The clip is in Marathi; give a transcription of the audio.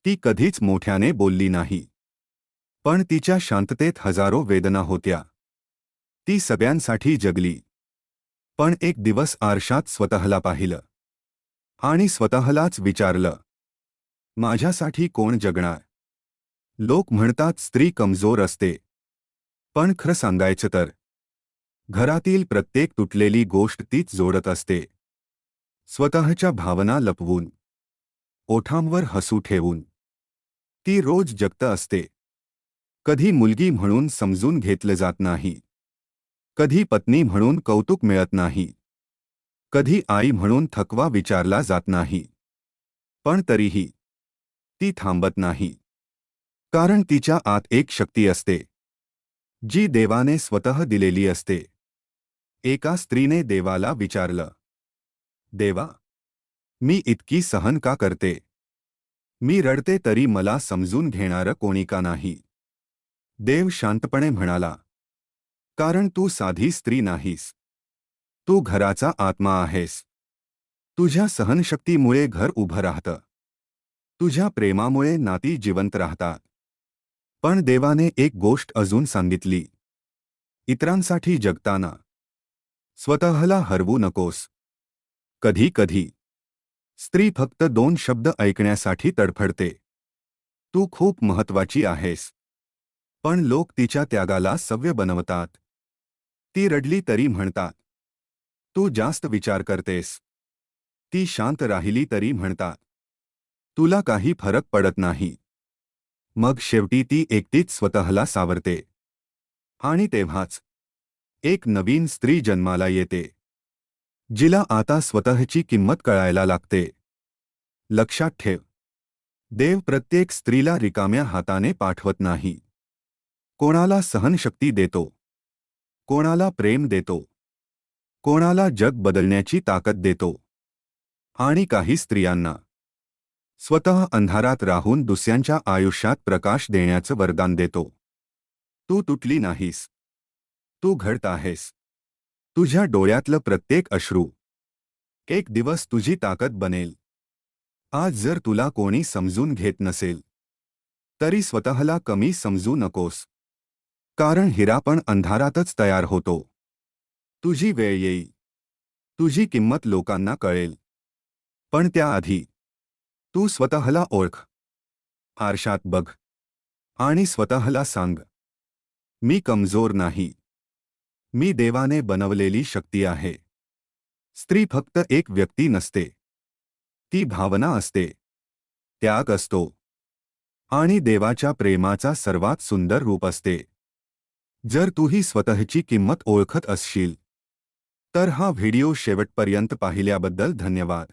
ती कधीच मोठ्याने बोलली नाही, पण तिच्या शांततेत हजारो वेदना होत्या. ती सगळ्यांसाठी जगली, पण एक दिवस आरशात स्वतःला पाहिलं आणि स्वतःलाच विचारलं, माझ्यासाठी कोण जगणार? लोक म्हणतात स्त्री कमजोर असते, पण खरं सांगायचं तर घरातील प्रत्येक तुटलेली गोष्ट तीच जोडत असते. स्वतःच्या भावना लपवून, ओठांवर हसू ठेवून ती रोज जगत असते. कधी मुलगी म्हणून समजून घेतलं जात नाही, कधी पत्नी म्हणून कौतुक मिळत नाही, कधी आई म्हणून थकवा विचारला जात नाही. पण तरीही ती थांबत नाही, कारण तिच्या आत एक शक्ती असते, जी देवाने स्वतः दिलेली असते. एका स्त्रीने देवाला विचारलं, देवा, मी इतकी सहन का करते? मी रडते तरी मला समजून घेणारं कोणी का नाही? देव शांतपणे म्हणाला, कारण तू साधी स्त्री नाहीस, तू घराचा आत्मा आहेस. तुझ्या सहनशक्तीमुळे घर उभं राहतं, तुझ्या प्रेमामुळे नाती जिवंत राहतात. पण देवाने एक गोष्ट अजून सांगितली, इतरांसाठी जगताना स्वतःला हरवू नकोस. कधी कधी स्त्री फक्त 2 शब्द ऐकण्यासाठी तडफडते, तू खूप महत्वाची आहेस. पण लोक तिच्या त्यागाला सव्य बनवतात. ती रडली तरी म्हणतात, तू जास्त विचार करतेस. ती शांत राहिली तरी म्हणतात, तुला काही फरक पडत नाही. मग शेवटी ती एकटीच स्वतःला सावरते. आणि तेव्हाच एक नवीन स्त्री जन्माला येते, जिला आता स्वतःची किंमत कळायला लागते. लक्षात ठेव, देव प्रत्येक स्त्रीला रिकाम्या हाताने पाठवत नाही. कोणाला सहनशक्ती देतो, कोणाला प्रेम देतो, कोणाला जग बदलण्याची ताकद देतो, आणि काही स्त्रियांना स्वतः अंधारात राहून दुसऱ्यांच्या आयुष्यात प्रकाश देण्याचं वरदान देतो. तू तुटली नाहीस, तू घडत आहेस. तुझ्या डोळ्यातलं प्रत्येक अश्रू एक दिवस तुझी ताकद बनेल. आज जर तुला कोणी समजून घेत नसेल, तरी स्वतःला कमी समजू नकोस, कारण हिरा पण अंधारातच तयार होतो. तुझी वेळ येईल, तुझी किंमत लोकांना कळेल, पण त्याआधी तू स्वतःला ओळख. आरशात बघ आणि स्वतःला सांग, मी कमजोर नाही, मी देवाने बनवलेली शक्ती आहे. स्त्री फक्त एक व्यक्ती नसते, ती भावना असते, त्याग असतो, आणि देवाच्या प्रेमाचा सर्वात सुंदर रूप असते. जर तूही स्वतःची किंमत ओळखत असशील, तर हा व्हिडिओ शेवटपर्यंत पाहिल्याबद्दल धन्यवाद.